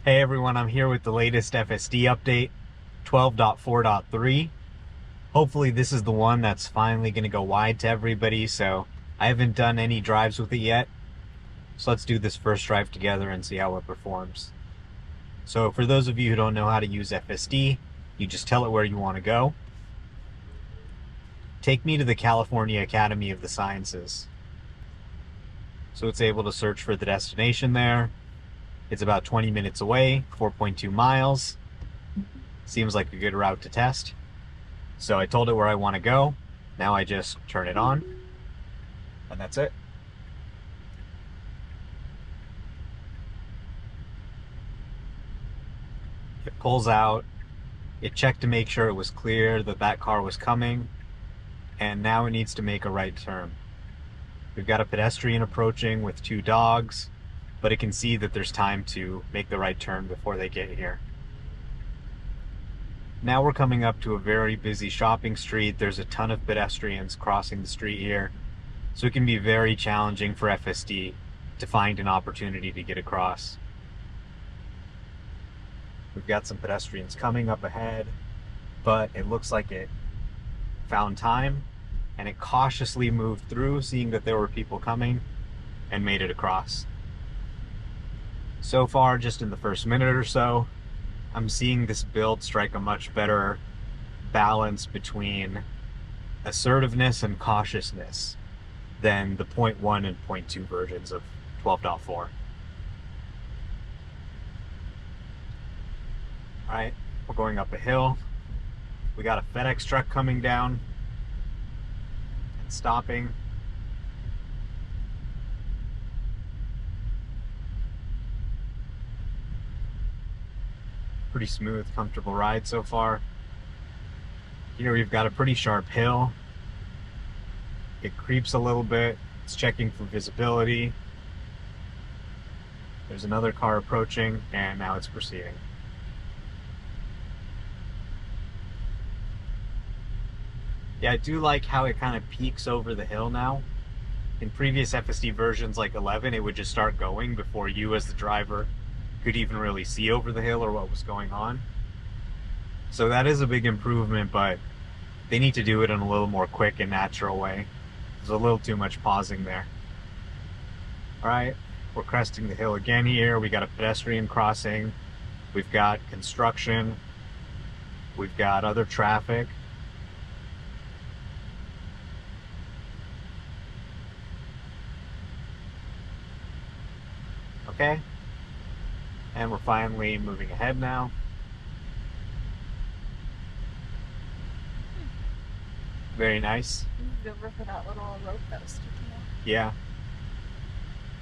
Hey everyone, I'm here with the latest FSD update, 12.4.3. Hopefully this is the one that's finally going to go wide to everybody, so I haven't done any drives with it yet. So let's do this first drive together and see how it performs. So for those of you who don't know how to use FSD, you just tell it where you want to go. Take me to the California Academy of the Sciences. So it's able to search for the destination there. It's about 20 minutes away, 4.2 miles. Seems like a good route to test. So I told it where I want to go. Now I just turn it on, and that's it. It pulls out. It checked to make sure it was clear that that car was coming, and now it needs to make a right turn. We've got a pedestrian approaching with two dogs, but it can see that there's time to make the right turn before they get here. Now we're coming up to a very busy shopping street. There's a ton of pedestrians crossing the street here, so it can be very challenging for FSD to find an opportunity to get across. We've got some pedestrians coming up ahead, but it looks like it found time and it cautiously moved through, seeing that there were people coming, and made it across. So far, just in the first minute or so, I'm seeing this build strike a much better balance between assertiveness and cautiousness than the 0.1 and 0.2 versions of 12.4. Alright, we're going up a hill. We got a FedEx truck coming down and stopping. Pretty smooth, comfortable ride so far. Here we've got a pretty sharp hill. It creeps a little bit. It's checking for visibility. There's another car approaching, and now it's proceeding. Yeah, I do like how it kind of peaks over the hill now. In previous FSD versions like 11, it would just start going before you as the driver could even really see over the hill or what was going on. So that is a big improvement, but they need to do it in a little more quick and natural way. There's a little too much pausing there. Alright, we're cresting the hill again here. We got a pedestrian crossing. We've got construction. We've got other traffic. Okay. And we're finally moving ahead now. Very nice. Moved over for that little rope that was sticking out. Yeah.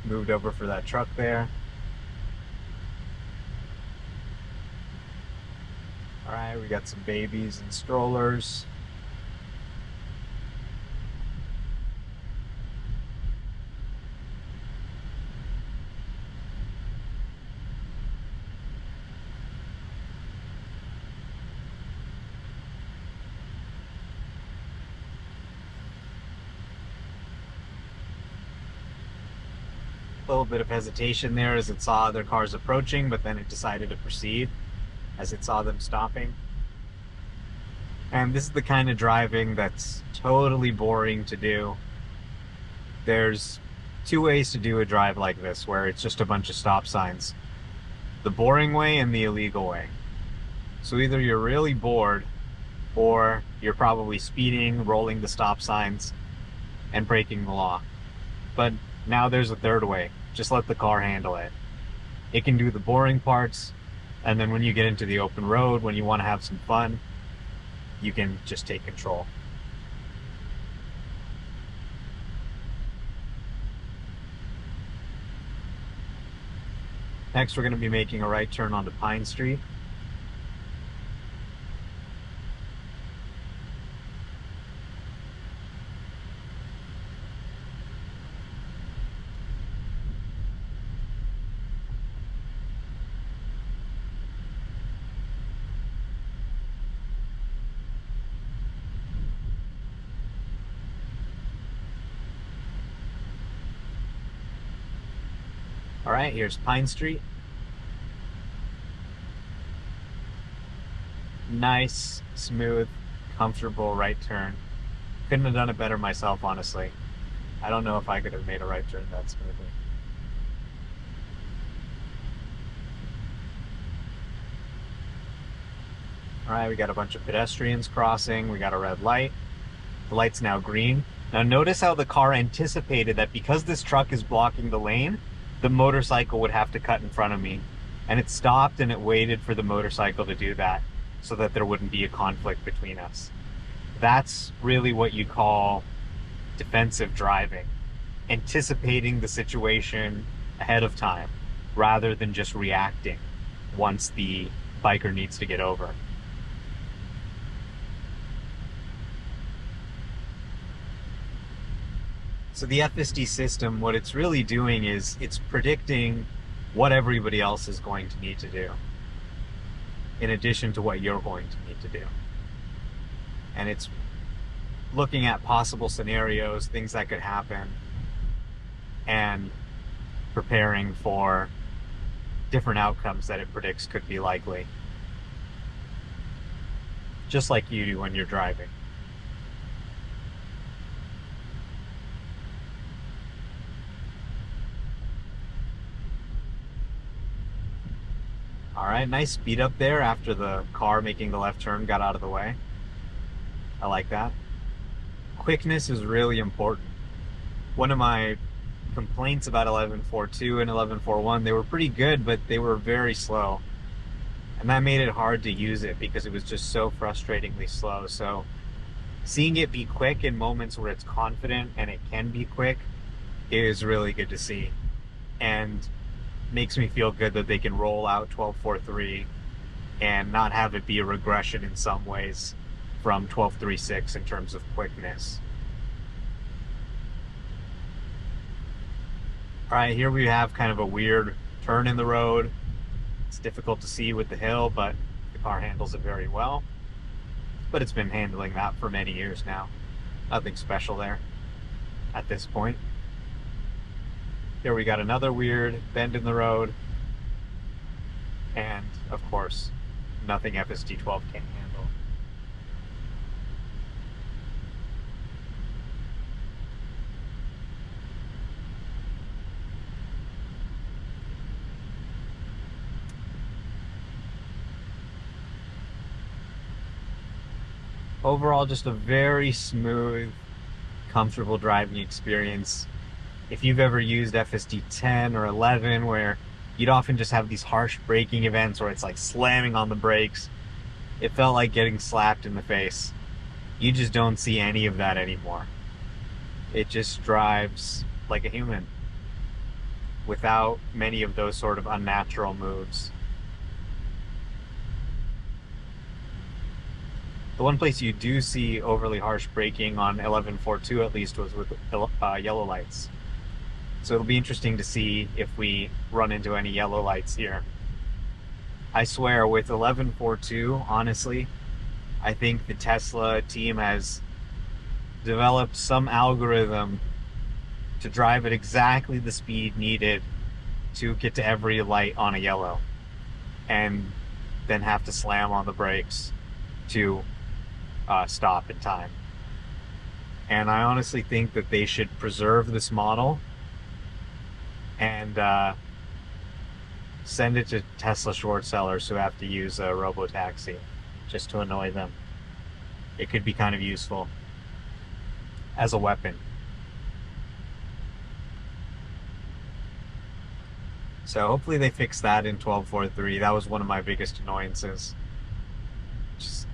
Moved over for that truck there. Alright, we got some babies and strollers. A little bit of hesitation there as it saw other cars approaching, but then it decided to proceed as it saw them stopping. And this is the kind of driving that's totally boring to do. There's two ways to do a drive like this, where it's just a bunch of stop signs. The boring way and the illegal way. So either you're really bored, or you're probably speeding, rolling the stop signs, and breaking the law. But now there's a third way. Just let the car handle it. It can do the boring parts, and then when you get into the open road, when you want to have some fun, you can just take control. Next, we're going to be making a right turn onto Pine Street. All right, here's Pine Street. Nice, smooth, comfortable right turn. Couldn't have done it better myself, honestly. I don't know if I could have made a right turn that smoothly. All right, we got a bunch of pedestrians crossing. We got a red light. The light's now green. Now notice how the car anticipated that because this truck is blocking the lane, the motorcycle would have to cut in front of me. And it stopped and it waited for the motorcycle to do that so that there wouldn't be a conflict between us. That's really what you call defensive driving. Anticipating the situation ahead of time rather than just reacting once the biker needs to get over. So the FSD system, what it's really doing is it's predicting what everybody else is going to need to do in addition to what you're going to need to do. And it's looking at possible scenarios, things that could happen, and preparing for different outcomes that it predicts could be likely. Just like you do when you're driving. All right, nice speed up there after the car making the left turn got out of the way. I like that. Quickness is really important. One of my complaints about 11.4.2 and 11.4.1, they were pretty good, but they were very slow. And that made it hard to use it because it was just so frustratingly slow. So seeing it be quick in moments where it's confident and it can be quick is really good to see. And makes me feel good that they can roll out 12.4.3 and not have it be a regression in some ways from 12.3.6 in terms of quickness. All right, here we have kind of a weird turn in the road. It's difficult to see with the hill, but the car handles it very well. But it's been handling that for many years now. Nothing special there at this point. Here we got another weird bend in the road. And, of course, nothing FSD 12 can't handle. Overall, just a very smooth, comfortable driving experience. If you've ever used FSD 10 or 11, where you'd often just have these harsh braking events where it's like slamming on the brakes, it felt like getting slapped in the face. You just don't see any of that anymore. It just drives like a human without many of those sort of unnatural moves. The one place you do see overly harsh braking on 11.4.2 at least was with yellow lights. So it'll be interesting to see if we run into any yellow lights here. I swear with 11.4.2, honestly, I think the Tesla team has developed some algorithm to drive at exactly the speed needed to get to every light on a yellow and then have to slam on the brakes to stop in time. And I honestly think that they should preserve this model and send it to Tesla short sellers who have to use a robo-taxi just to annoy them. It could be kind of useful as a weapon. So hopefully they fix that in 12.4.3. That was one of my biggest annoyances. Just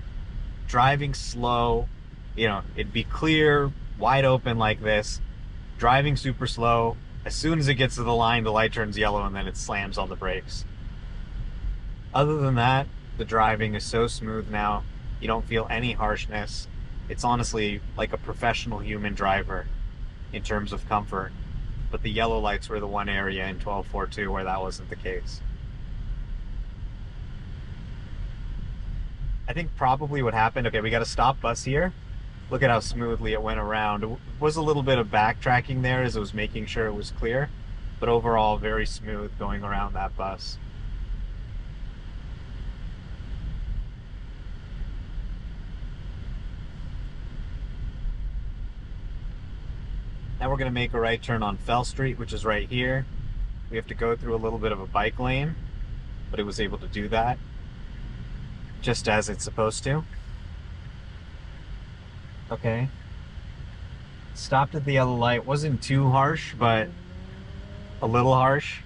driving slow, you know, it'd be clear, wide open like this, driving super slow. As soon as it gets to the line, the light turns yellow and then it slams on the brakes. Other than that, the driving is so smooth now. You don't feel any harshness. It's honestly like a professional human driver in terms of comfort. But the yellow lights were the one area in 12.4.2 where that wasn't the case. I think probably what happened, okay, we got a stop bus here. Look at how smoothly it went around. It was a little bit of backtracking there as it was making sure it was clear, but overall very smooth going around that bus. Now we're going to make a right turn on Fell Street, which is right here. We have to go through a little bit of a bike lane, but it was able to do that just as it's supposed to. Okay. Stopped at the yellow light. Wasn't too harsh, but a little harsh.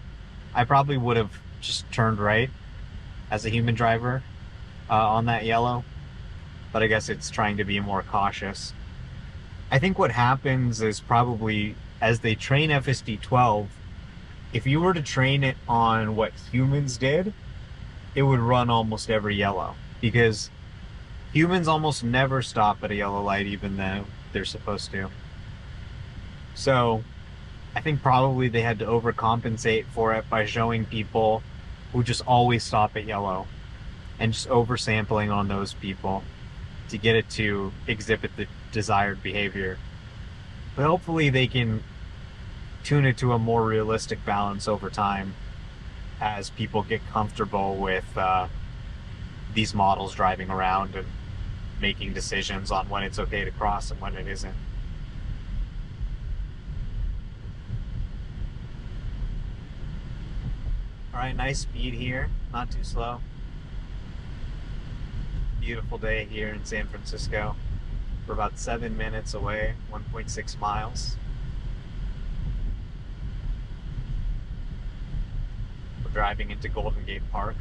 I probably would have just turned right as a human driver on that yellow, but I guess it's trying to be more cautious. I think what happens is probably as they train FSD 12, if you were to train it on what humans did, it would run almost every yellow, because humans almost never stop at a yellow light even though they're supposed to. So I think probably they had to overcompensate for it by showing people who just always stop at yellow and just oversampling on those people to get it to exhibit the desired behavior. But hopefully they can tune it to a more realistic balance over time as people get comfortable with these models driving around and making decisions on when it's okay to cross and when it isn't. All right, nice speed here, not too slow. Beautiful day here in San Francisco. We're about 7 minutes away, 1.6 miles. We're driving into Golden Gate Park.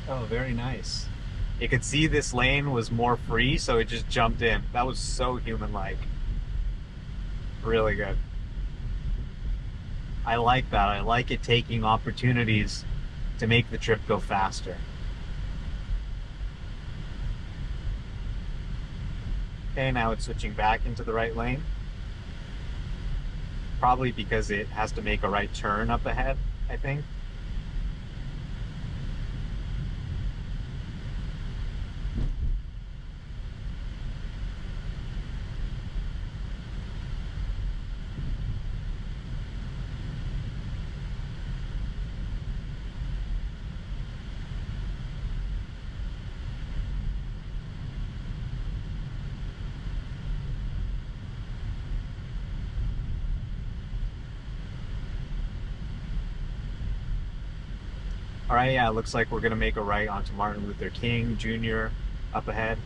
Oh, very nice. You could see this lane was more free, so it just jumped in. That was so human-like. Really good. I like that. I like it taking opportunities to make the trip go faster. Okay, now it's switching back into the right lane. Probably because it has to make a right turn up ahead, I think. All right, yeah, it looks like we're gonna make a right onto Martin Luther King Jr. up ahead.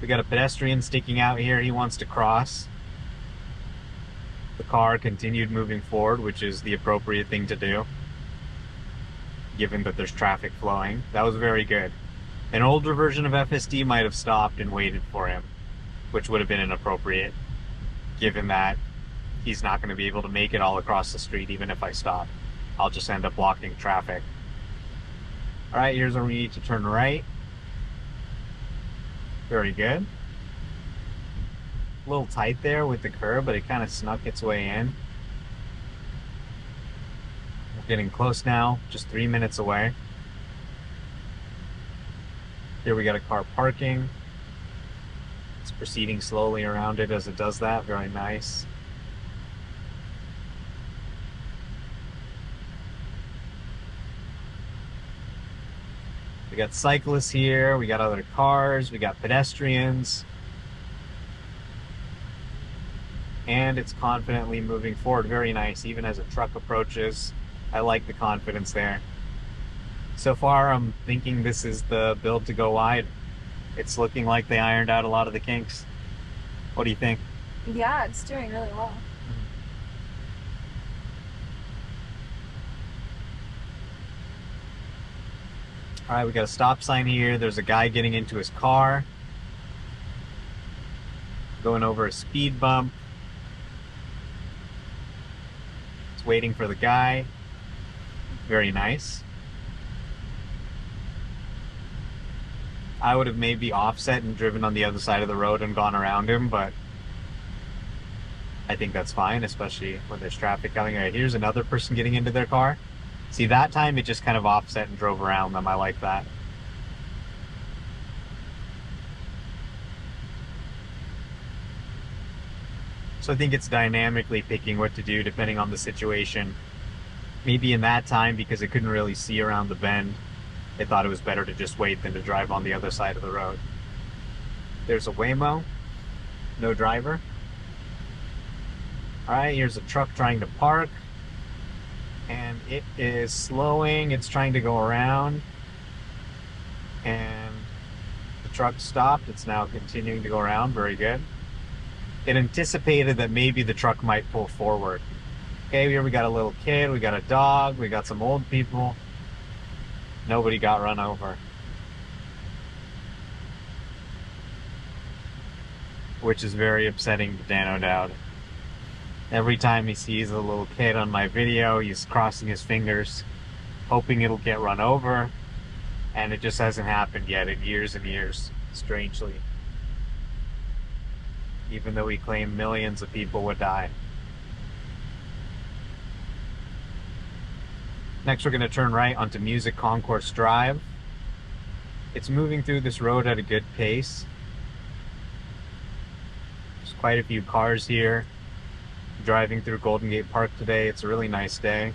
We got a pedestrian sticking out here. He wants to cross. The car continued moving forward, which is the appropriate thing to do, given that there's traffic flowing. That was very good. An older version of FSD might have stopped and waited for him, which would have been inappropriate, given that he's not going to be able to make it all across the street even if I stop. I'll just end up blocking traffic. All right, here's where we need to turn right. Very good. A little tight there with the curb, but it kind of snuck its way in. We're getting close now, just 3 minutes away. Here we got a car parking. It's proceeding slowly around it as it does that. Very nice. We got cyclists here, we got other cars, we got pedestrians. And it's confidently moving forward. Very nice, even as a truck approaches. I like the confidence there. So far, I'm thinking this is the build to go wide. It's looking like they ironed out a lot of the kinks. What do you think? Yeah, it's doing really well. All right, we got a stop sign here. There's a guy getting into his car, going over a speed bump. It's waiting for the guy. Very nice. I would have maybe offset and driven on the other side of the road and gone around him, but I think that's fine, especially when there's traffic coming. All right, here's another person getting into their car. See, that time it just kind of offset and drove around them. I like that. So I think it's dynamically picking what to do depending on the situation. Maybe in that time, because it couldn't really see around the bend, they thought it was better to just wait than to drive on the other side of the road. There's a Waymo, no driver. All right, here's a truck trying to park, and it is slowing. It's trying to go around, and the truck stopped. It's now continuing to go around. Very good. It anticipated that maybe the truck might pull forward. Okay, here we got a little kid, we got a dog, we got some old people. Nobody got run over. Which is very upsetting to Dan O'Dowd. Every time he sees a little kid on my video, he's crossing his fingers, hoping it'll get run over, and it just hasn't happened yet in years and years, strangely. Even though he claimed millions of people would die. Next, we're going to turn right onto Music Concourse Drive. It's moving through this road at a good pace. There's quite a few cars here. Driving through Golden Gate Park today. It's a really nice day.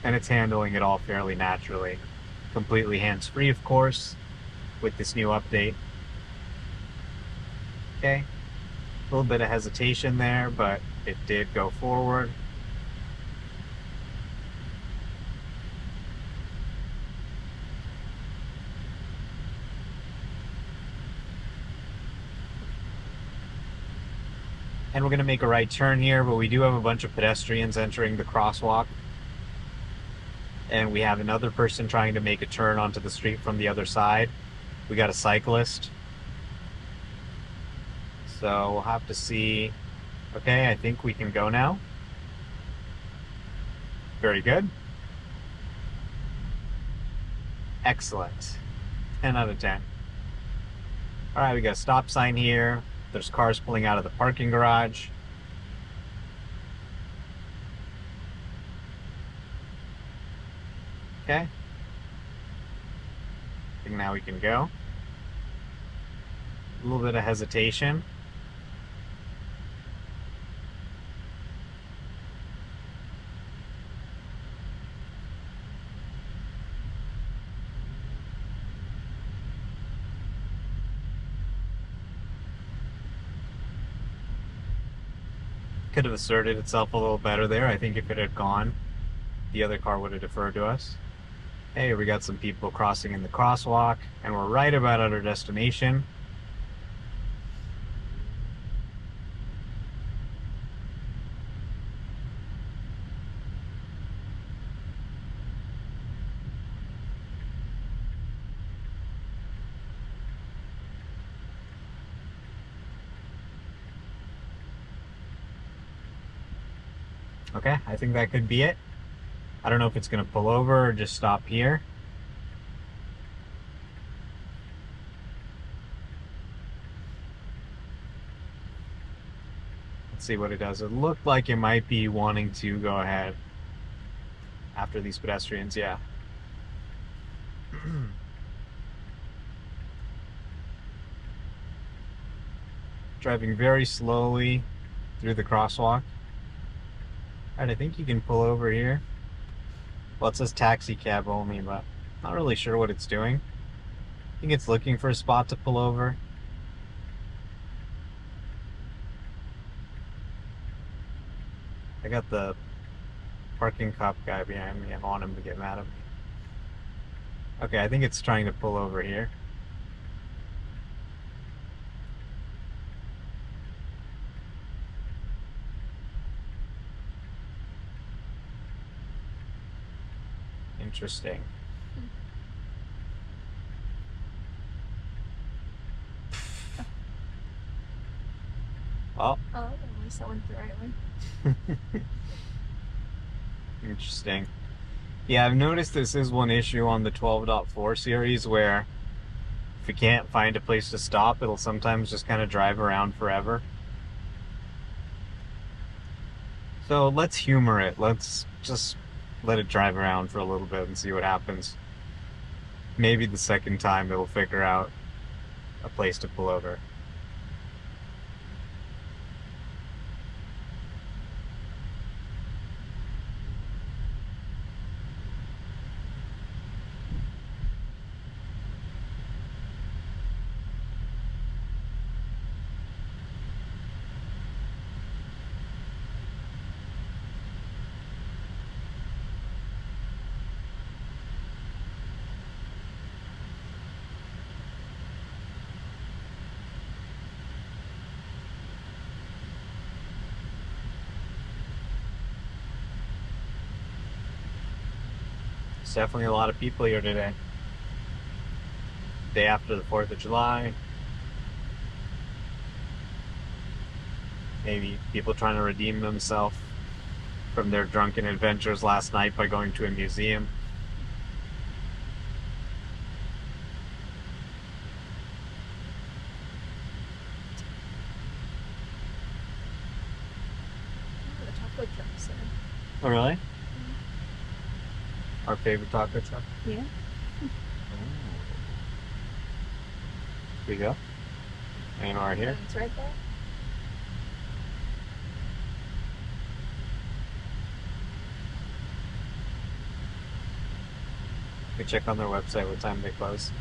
And it's handling it all fairly naturally. Completely hands-free, of course, with this new update. Okay. A little bit of hesitation there, but it did go forward. And we're going to make a right turn here, but we do have a bunch of pedestrians entering the crosswalk. And we have another person trying to make a turn onto the street from the other side. We got a cyclist. So we'll have to see. Okay, I think we can go now. Very good. Excellent. 10 out of 10. All right, we got a stop sign here. There's cars pulling out of the parking garage. Okay. I think now we can go. A little bit of hesitation. Could have asserted itself a little better there. I think if it had gone, the other car would have deferred to us. Hey, we got some people crossing in the crosswalk, and we're right about at our destination. Okay, I think that could be it. I don't know if it's going to pull over or just stop here. Let's see what it does. It looked like it might be wanting to go ahead after these pedestrians, yeah. Driving very slowly through the crosswalk. Alright, I think you can pull over here. Well, it says taxi cab only, but not really sure what it's doing. I think it's looking for a spot to pull over. I got the parking cop guy behind me. I want him to get mad at me. Okay, I think it's trying to pull over here. Interesting. Well, Oh, at least I went the right way. interesting. Yeah, I've noticed this is one issue on the 12.4 series where if you can't find a place to stop, it'll sometimes just kind of drive around forever. So let's humor it. Let's just let it drive around for a little bit and see what happens. Maybe the second time it'll figure out a place to pull over. There's definitely a lot of people here today. Day after the 4th of July. Maybe people trying to redeem themselves from their drunken adventures last night by going to a museum. Oh, the taco truck's there. Oh, really? Our favorite taco truck. Yeah. Here we go. And right here. It's right there. We check on their website what time they close.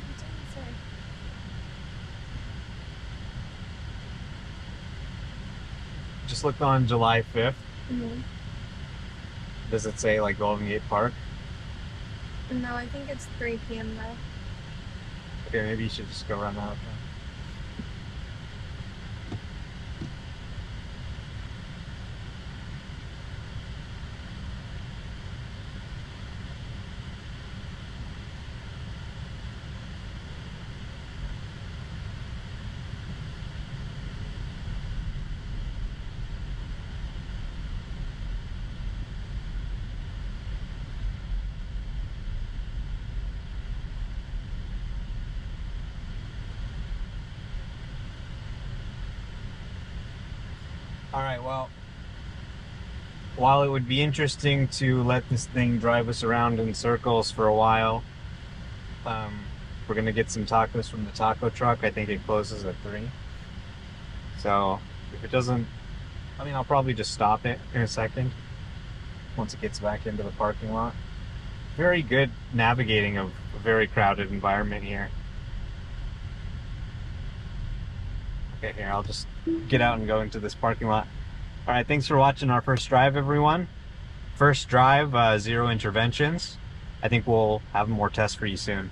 What's it say? Just look on July 5th. Mm-hmm. Does it say like Golden Gate Park? No, I think it's 3 p.m. though. Okay, maybe you should just go run out. All right, well, while it would be interesting to let this thing drive us around in circles for a while, we're gonna get some tacos from the taco truck. I think it closes at 3. So if it doesn't, I mean, I'll probably just stop it in a second once it gets back into the parking lot. Very good navigating of a very crowded environment here. Okay, here, I'll just get out and go into this parking lot. All right, thanks for watching our first drive, everyone. First drive, 0 interventions. I think we'll have more tests for you soon.